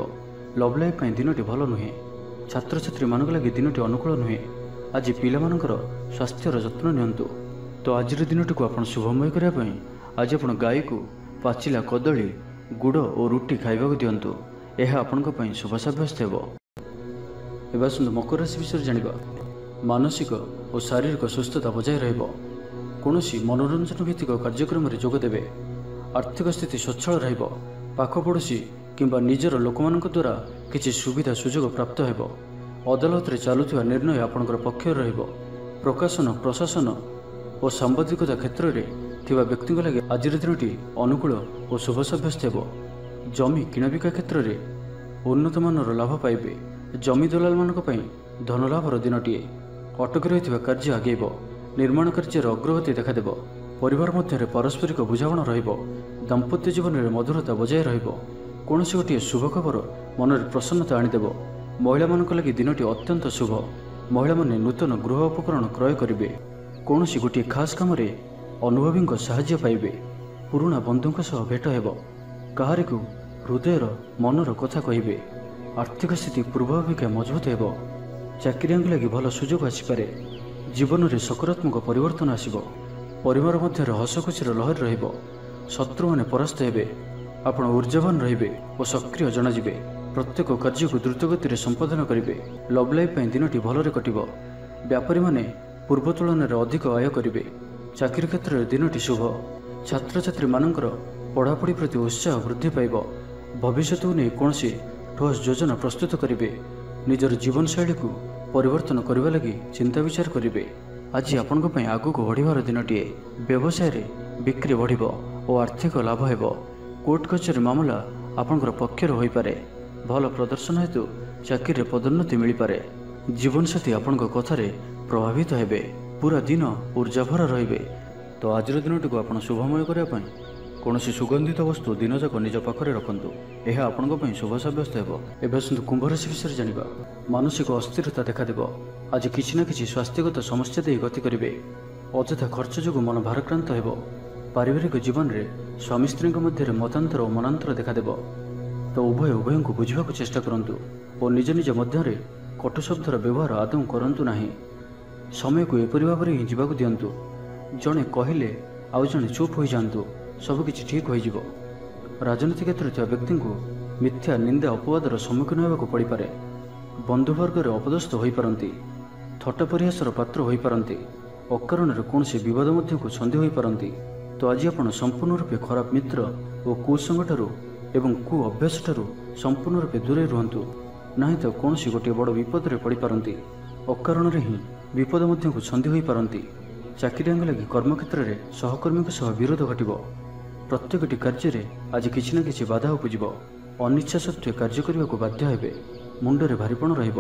ଲଭ୍ ଲାଇଫ୍ ପାଇଁ ଦିନଟି ଭଲ ନୁହେଁ। ଛାତ୍ରଛାତ୍ରୀମାନଙ୍କ ଲାଗି ଦିନଟି ଅନୁକୂଳ ନୁହେଁ। ଆଜି ପିଲାମାନଙ୍କର ସ୍ୱାସ୍ଥ୍ୟର ଯତ୍ନ ନିଅନ୍ତୁ। ତ ଆଜିର ଦିନଟିକୁ ଆପଣ ଶୁଭମୟ କରିବା ପାଇଁ ଆଜି ଆପଣ ଗାଈକୁ ପାଚିଲା କଦଳୀ, ଗୁଡ଼ ଓ ରୁଟି ଖାଇବାକୁ ଦିଅନ୍ତୁ। ଏହା ଆପଣଙ୍କ ପାଇଁ ଶୁଭ ସାବ୍ୟସ୍ତ ହେବ। ଏବେ ଆସନ୍ତୁ ମକର ରାଶି ବିଷୟରେ ଜାଣିବା। ମାନସିକ ଓ ଶାରୀରିକ ସୁସ୍ଥତା ବଜାୟ ରହିବ। କୌଣସି ମନୋରଞ୍ଜନ ଭିତ୍ତିକ କାର୍ଯ୍ୟକ୍ରମରେ ଯୋଗ ଦେବେ। ଆର୍ଥିକ ସ୍ଥିତି ସ୍ୱଚ୍ଛଳ ରହିବ। ପାଖ ପଡ଼ୋଶୀ କିମ୍ବା ନିଜର ଲୋକମାନଙ୍କ ଦ୍ୱାରା କିଛି ସୁବିଧା ସୁଯୋଗ ପ୍ରାପ୍ତ ହେବ। ଅଦାଲତରେ ଚାଲୁଥିବା ନିର୍ଣ୍ଣୟ ଆପଣଙ୍କର ପକ୍ଷରେ ରହିବ। ପ୍ରକାଶନ, ପ୍ରଶାସନ ଓ ସାମ୍ବାଦିକତା କ୍ଷେତ୍ରରେ ଥିବା ବ୍ୟକ୍ତିଙ୍କ ଲାଗି ଆଜିର ଦିନଟି ଅନୁକୂଳ ଓ ଶୁଭ ସାବ୍ୟସ୍ତ ହେବ। ଜମି କିଣାବିକା କ୍ଷେତ୍ରରେ ଉନ୍ନତମାନର ଲାଭ ପାଇବେ। ଜମି ଦଲାଲମାନଙ୍କ ପାଇଁ ଧନଲାଭର ଦିନଟିଏ। ଅଟକି ରହିଥିବା କାର୍ଯ୍ୟ ଆଗେଇବ। ନିର୍ମାଣ କାର୍ଯ୍ୟର ଅଗ୍ରଗତି ଦେଖାଦେବ। ପରିବାର ମଧ୍ୟରେ ପାରସ୍ପରିକ ବୁଝାମଣା ରହିବ। ଦାମ୍ପତ୍ୟ ଜୀବନରେ ମଧୁରତା ବଜାୟ ରହିବ। କୌଣସି ଗୋଟିଏ ଶୁଭ ଖବର ମନରେ ପ୍ରସନ୍ନତା ଆଣିଦେବ। ମହିଳାମାନଙ୍କ ଲାଗି ଦିନଟି ଅତ୍ୟନ୍ତ ଶୁଭ। ମହିଳାମାନେ ନୂତନ ଗୃହ ଉପକରଣ କ୍ରୟ କରିବେ। କୌଣସି ଗୋଟିଏ ଖାସ୍ କାମରେ ଅନୁଭବୀଙ୍କ ସାହାଯ୍ୟ ପାଇବେ। ପୁରୁଣା ବନ୍ଧୁଙ୍କ ସହ ଭେଟ ହେବ। କାହାରିକୁ ହୃଦୟର ମନର କଥା କହିବେ। ଆର୍ଥିକ ସ୍ଥିତି ପୂର୍ବ ଅପେକ୍ଷା ମଜବୁତ ହେବ। ଚାକିରିଆଙ୍କ ଲାଗି ଭଲ ସୁଯୋଗ ଆସିପାରେ। ଜୀବନରେ ସକାରାତ୍ମକ ପରିବର୍ତ୍ତନ ଆସିବ। ପରିବାର ମଧ୍ୟରେ ହସଖୁସିର ଲହରୀ ରହିବ। ଶତ୍ରୁମାନେ ପରାସ୍ତ ହେବେ। ଆପଣ ଊର୍ଜାବାନ ରହିବେ ଓ ସକ୍ରିୟ ଜଣାଯିବେ। ପ୍ରତ୍ୟେକ କାର୍ଯ୍ୟକୁ ଦ୍ରୁତଗତିରେ ସମ୍ପାଦନ କରିବେ। ଲଭ୍ ଲାଇଫ୍ ପାଇଁ ଦିନଟି ଭଲରେ କଟିବ। ବ୍ୟାପାରୀମାନେ ପୂର୍ବ ତୁଳନାରେ ଅଧିକ ଆୟ କରିବେ। ଚାକିରି କ୍ଷେତ୍ରରେ ଦିନଟି ଶୁଭ। ଛାତ୍ରଛାତ୍ରୀମାନଙ୍କର ପଢ଼ାପଢ଼ି ପ୍ରତି ଉତ୍ସାହ ବୃଦ୍ଧି ପାଇବ। ଭବିଷ୍ୟତକୁ ନେଇ କୌଣସି ଠୋସ୍ ଯୋଜନା ପ୍ରସ୍ତୁତ କରିବେ। ନିଜର ଜୀବନଶୈଳୀକୁ ପରିବର୍ତ୍ତନ କରିବା ଲାଗି ଚିନ୍ତା ବିଚାର କରିବେ। ଆଜି ଆପଣଙ୍କ ପାଇଁ ଆଗକୁ ବଢ଼ିବାର ଦିନଟିଏ। ବ୍ୟବସାୟରେ ବିକ୍ରି ବଢ଼ିବ ଓ ଆର୍ଥିକ ଲାଭ ହେବ। କୋର୍ଟ କଚେରୀ ମାମଲା ଆପଣଙ୍କର ପକ୍ଷରେ ହୋଇପାରେ। ଭଲ ପ୍ରଦର୍ଶନ ହେତୁ ଚାକିରିରେ ପଦୋନ୍ନତି ମିଳିପାରେ। ଜୀବନସାଥୀ ଆପଣଙ୍କ କଥାରେ ପ୍ରଭାବିତ ହେବେ। ପୁରା ଦିନ ଉର୍ଜାଭରା ରହିବେ। ତ ଆଜିର ଦିନଟିକୁ ଆପଣ ଶୁଭମୟ କରିବା ପାଇଁ କୌଣସି ସୁଗନ୍ଧିତ ବସ୍ତୁ ଦିନଯାକ ନିଜ ପାଖରେ ରଖନ୍ତୁ। ଏହା ଆପଣଙ୍କ ପାଇଁ ଶୁଭ ସାବ୍ୟସ୍ତ ହେବ। ଏବେ ଆସନ୍ତୁ କୁମ୍ଭ ରାଶି ବିଷୟରେ ଜାଣିବା। ମାନସିକ ଅସ୍ଥିରତା ଦେଖାଦେବ। ଆଜି କିଛି ନା କିଛି ସ୍ୱାସ୍ଥ୍ୟଗତ ସମସ୍ୟା ଦେଇ ଗତି କରିବେ। ଅଯଥା ଖର୍ଚ୍ଚ ଯୋଗୁଁ ମନ ଭାରାକ୍ରାନ୍ତ ହେବ। ପାରିବାରିକ ଜୀବନରେ ସ୍ୱାମୀ ସ୍ତ୍ରୀଙ୍କ ମଧ୍ୟରେ ମତାନ୍ତର ଓ ମନାନ୍ତର ଦେଖାଦେବ। ତ ଉଭୟଙ୍କୁ ବୁଝିବାକୁ ଚେଷ୍ଟା କରନ୍ତୁ ଓ ନିଜ ନିଜ ମଧ୍ୟରେ କଟୁ ଶବ୍ଦର ବ୍ୟବହାର ଆଦୌ କରନ୍ତୁ ନାହିଁ। ସମୟକୁ ଏପରି ଭାବରେ ହିଁ ଯିବାକୁ ଦିଅନ୍ତୁ। ଜଣେ କହିଲେ ଆଉ ଜଣେ ଚୁପ୍ ହୋଇଯାଆନ୍ତୁ, ସବୁକିଛି ଠିକ୍ ହୋଇଯିବ। ରାଜନୀତି କ୍ଷେତ୍ରରେ ଥିବା ବ୍ୟକ୍ତିଙ୍କୁ ମିଥ୍ୟା ନିନ୍ଦା ଅପବାଦର ସମ୍ମୁଖୀନ ହେବାକୁ ପଡ଼ିପାରେ। ବନ୍ଧୁବର୍ଗରେ ଅପଦସ୍ଥ ହୋଇପାରନ୍ତି। ଥଟ୍ଟା ପରିହାସର ପାତ୍ର ହୋଇପାରନ୍ତି। ଅକାରଣରେ କୌଣସି ବିବାଦ ମଧ୍ୟକୁ ଛନ୍ଦି ହୋଇପାରନ୍ତି। ତ ଆଜି ଆପଣ ସମ୍ପୂର୍ଣ୍ଣ ରୂପେ ଖରାପ ମିତ୍ର ଓ କୁସଙ୍ଗଠାରୁ ଏବଂ କୁ ଅଭ୍ୟାସଠାରୁ ସମ୍ପୂର୍ଣ୍ଣ ରୂପେ ଦୂରେଇ ରୁହନ୍ତୁ, ନାହିଁ ତ କୌଣସି ଗୋଟିଏ ବଡ଼ ବିପଦରେ ପଡ଼ିପାରନ୍ତି। ଅକାରଣରେ ହିଁ ବିପଦ ମଧ୍ୟକୁ ଛନ୍ଦି ହୋଇପାରନ୍ତି। ଚାକିରିଆଙ୍କ ଲାଗି କର୍ମକ୍ଷେତ୍ରରେ ସହକର୍ମୀଙ୍କ ସହ ବିରୋଧ ଘଟିବ। ପ୍ରତ୍ୟେକଟି କାର୍ଯ୍ୟରେ ଆଜି କିଛି ନା କିଛି ବାଧା ଉପୁଜିବ। ଅନିଚ୍ଛା ସତ୍ତ୍ୱେ କାର୍ଯ୍ୟ କରିବାକୁ ବାଧ୍ୟ ହେବେ। ମୁଣ୍ଡରେ ଭାରିପଣ ରହିବ।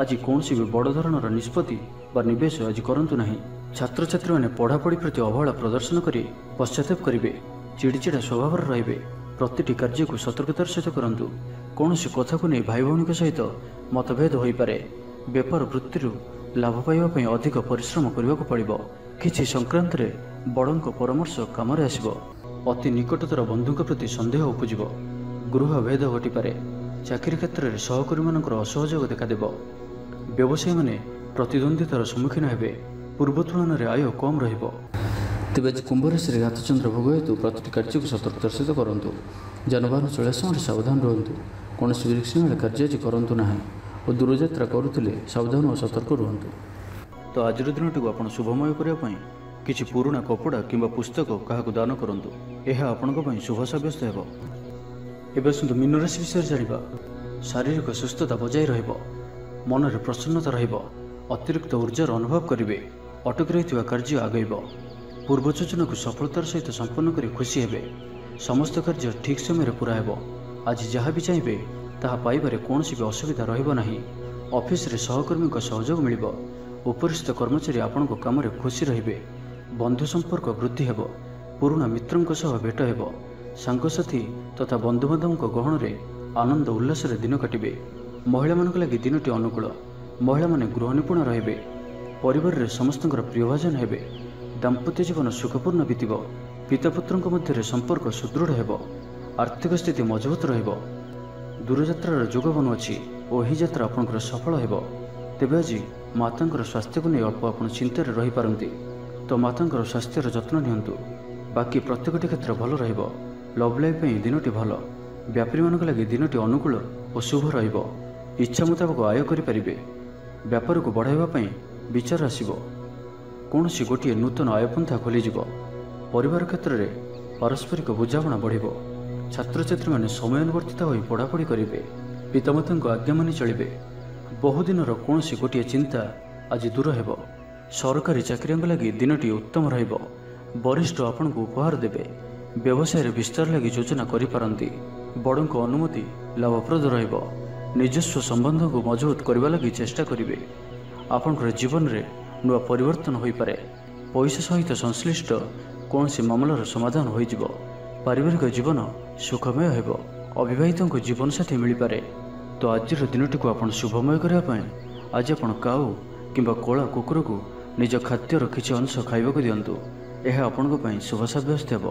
ଆଜି କୌଣସି ବି ବଡ଼ ଧରଣର ନିଷ୍ପତ୍ତି ବା ନିବେଶ ଆଜି କରନ୍ତୁ ନାହିଁ। ଛାତ୍ରଛାତ୍ରୀମାନେ ପଢ଼ାପଢ଼ି ପ୍ରତି ଅବହେଳା ପ୍ରଦର୍ଶନ କରି ପଶ୍ଚାତାପ କରିବେ। ଚିଡ଼ିଚିଡ଼ା ସ୍ୱଭାବର ରହିବେ। ପ୍ରତିଟି କାର୍ଯ୍ୟକୁ ସତର୍କତାର ସହିତ କରନ୍ତୁ। କୌଣସି କଥାକୁ ନେଇ ଭାଇ ଭଉଣୀଙ୍କ ସହିତ ମତଭେଦ ହୋଇପାରେ। ବେପାର ବୃତ୍ତିରୁ ଲାଭ ପାଇବା ପାଇଁ ଅଧିକ ପରିଶ୍ରମ କରିବାକୁ ପଡ଼ିବ। କିଛି ସଂକ୍ରାନ୍ତରେ ବଡ଼ଙ୍କ ପରାମର୍ଶ କାମରେ ଆସିବ। ଅତି ନିକଟତର ବନ୍ଧୁଙ୍କ ପ୍ରତି ସନ୍ଦେହ ଉପୁଜିବ। ଗୃହ ଭେଦ ଘଟିପାରେ। ଚାକିରି କ୍ଷେତ୍ରରେ ସହକର୍ମୀମାନଙ୍କର ଅସହଯୋଗ ଦେଖାଦେବ। ବ୍ୟବସାୟୀମାନେ ପ୍ରତିଦ୍ୱନ୍ଦ୍ୱିତାର ସମ୍ମୁଖୀନ ହେବେ। ପୂର୍ବ ତୁଳନାରେ ଆୟ କମ୍ ରହିବ। ତେବେ ଆଜି କୁମ୍ଭ ରାଶିରେ ଘାତଚନ୍ଦ୍ର ଭୋଗ ହେତୁ ପ୍ରତିଟି କାର୍ଯ୍ୟକୁ ସତର୍କତାର ସହିତ କରନ୍ତୁ। ଯାନବାହନ ଚଳାଇବା ସମୟରେ ସାବଧାନ ରୁହନ୍ତୁ। କୌଣସି ବିଶୃଙ୍ଖଳ କାର୍ଯ୍ୟ ଆଜି କରନ୍ତୁ ନାହିଁ ଓ ଦୂରଯାତ୍ରା କରୁଥିଲେ ସାବଧାନ ଓ ସତର୍କ ରୁହନ୍ତୁ। ତ ଆଜିର ଦିନଟିକୁ ଆପଣ ଶୁଭମୟ କରିବା ପାଇଁ କିଛି ପୁରୁଣା କପଡ଼ା କିମ୍ବା ପୁସ୍ତକ କାହାକୁ ଦାନ କରନ୍ତୁ। ଏହା ଆପଣଙ୍କ ପାଇଁ ଶୁଭ ସାବ୍ୟସ୍ତ ହେବ। ଏବେ ଆସନ୍ତୁ ମୀନ ରାଶି ବିଷୟରେ ଜାଣିବା। ଶାରୀରିକ ସୁସ୍ଥତା ବଜାୟ ରହିବ। ମନରେ ପ୍ରସନ୍ନତା ରହିବ। ଅତିରିକ୍ତ ଉର୍ଜାର ଅନୁଭବ କରିବେ। ଅଟକି ରହିଥିବା କାର୍ଯ୍ୟ ଆଗେଇବ। ପୂର୍ବ ଯୋଜନାକୁ ସଫଳତାର ସହିତ ସମ୍ପନ୍ନ କରି ଖୁସି ହେବେ। ସମସ୍ତ କାର୍ଯ୍ୟ ଠିକ୍ ସମୟରେ ପୁରା ହେବ। ଆଜି ଯାହା ବି ଚାହିଁବେ ତାହା ପାଇବାରେ କୌଣସି ବି ଅସୁବିଧା ରହିବ ନାହିଁ। ଅଫିସରେ ସହକର୍ମୀଙ୍କ ସହଯୋଗ ମିଳିବ। ଉପରିସ୍ଥ କର୍ମଚାରୀ ଆପଣଙ୍କ କାମରେ ଖୁସି ରହିବେ। ବନ୍ଧୁ ସମ୍ପର୍କ ବୃଦ୍ଧି ହେବ। ପୁରୁଣା ମିତ୍ରଙ୍କ ସହ ଭେଟ ହେବ। ସାଙ୍ଗସାଥୀ ତଥା ବନ୍ଧୁବାନ୍ଧବଙ୍କ ଗହଣରେ ଆନନ୍ଦ ଉଲ୍ଲାସରେ ଦିନ କାଟିବେ। ମହିଳାମାନଙ୍କ ଲାଗି ଦିନଟି ଅନୁକୂଳ। ମହିଳାମାନେ ଗୃହ ନିପୁଣ ରହିବେ। ପରିବାରରେ ସମସ୍ତଙ୍କର ପ୍ରିୟଭାଜନ ହେବେ। ଦାମ୍ପତ୍ୟ ଜୀବନ ସୁଖପୂର୍ଣ୍ଣ ବିତିବ। ପିତାପୁତ୍ରଙ୍କ ମଧ୍ୟରେ ସମ୍ପର୍କ ସୁଦୃଢ଼ ହେବ। ଆର୍ଥିକ ସ୍ଥିତି ମଜବୁତ ରହିବ। ଦୂରଯାତ୍ରାର ଯୋଗ ବନୁଅଛି ଓ ଏହି ଯାତ୍ରା ଆପଣଙ୍କର ସଫଳ ହେବ। ତେବେ ଆଜି ମାତାଙ୍କର ସ୍ୱାସ୍ଥ୍ୟକୁ ନେଇ ଅଳ୍ପ ଆପଣ ଚିନ୍ତାରେ ରହିପାରନ୍ତି। ତ ମାତାଙ୍କର ସ୍ୱାସ୍ଥ୍ୟର ଯତ୍ନ ନିଅନ୍ତୁ। ବାକି ପ୍ରତ୍ୟେକଟି କ୍ଷେତ୍ର ଭଲ ରହିବ। ଲଭ୍ ଲାଇଫ୍ ପାଇଁ ଦିନଟି ଭଲ। ବ୍ୟାପାରୀମାନଙ୍କ ଲାଗି ଦିନଟି ଅନୁକୂଳ ଓ ଶୁଭ ରହିବ। ଇଚ୍ଛା ମୁତାବକ ଆୟ କରିପାରିବେ। ବ୍ୟାପାରକୁ ବଢ଼ାଇବା ପାଇଁ ବିଚାର ଆସିବ। କୌଣସି ଗୋଟିଏ ନୂତନ ଆୟପନ୍ଥା ଖୋଲିଯିବ। ପରିବାର କ୍ଷେତ୍ରରେ ପାରସ୍ପରିକ ବୁଝାମଣା ବଢ଼ିବ। ଛାତ୍ରଛାତ୍ରୀମାନେ ସମୟାନୁବର୍ତ୍ତିତ ହୋଇ ପଢ଼ାପଢ଼ି କରିବେ। ପିତାମାତାଙ୍କ ଆଜ୍ଞା ମାନି ଚଳିବେ। ବହୁଦିନର କୌଣସି ଗୋଟିଏ ଚିନ୍ତା ଆଜି ଦୂର ହେବ। ସରକାରୀ ଚାକିରିଆଙ୍କ ଲାଗି ଦିନଟି ଉତ୍ତମ ରହିବ। ବରିଷ୍ଠ ଆପଣଙ୍କୁ ଉପହାର ଦେବେ। ବ୍ୟବସାୟରେ ବିସ୍ତାର ଲାଗି ଯୋଜନା କରିପାରନ୍ତି। ବଡ଼ଙ୍କ ଅନୁମତି ଲାଭପ୍ରଦ ରହିବ। ନିଜସ୍ୱ ସମ୍ବନ୍ଧକୁ ମଜବୁତ କରିବା ଲାଗି ଚେଷ୍ଟା କରିବେ। ଆପଣଙ୍କର ଜୀବନରେ ନୂଆ ପରିବର୍ତ୍ତନ ହୋଇପାରେ। ପଇସା ସହିତ ସଂଶ୍ଳିଷ୍ଟ କୌଣସି ମାମଲାର ସମାଧାନ ହୋଇଯିବ। ପାରିବାରିକ ଜୀବନ ସୁଖମୟ ହେବ। ଅବିବାହିତଙ୍କୁ ଜୀବନସାଥୀ ମିଳିପାରେ। ତ ଆଜିର ଦିନଟିକୁ ଆପଣ ଶୁଭମୟ କରିବା ପାଇଁ ଆଜି ଆପଣ କାଉ କିମ୍ବା କଳା କୁକୁରକୁ ନିଜ ଖାଦ୍ୟର କିଛି ଅଂଶ ଖାଇବାକୁ ଦିଅନ୍ତୁ। ଏହା ଆପଣଙ୍କ ପାଇଁ ଶୁଭ ସାବ୍ୟସ୍ତ ହେବ।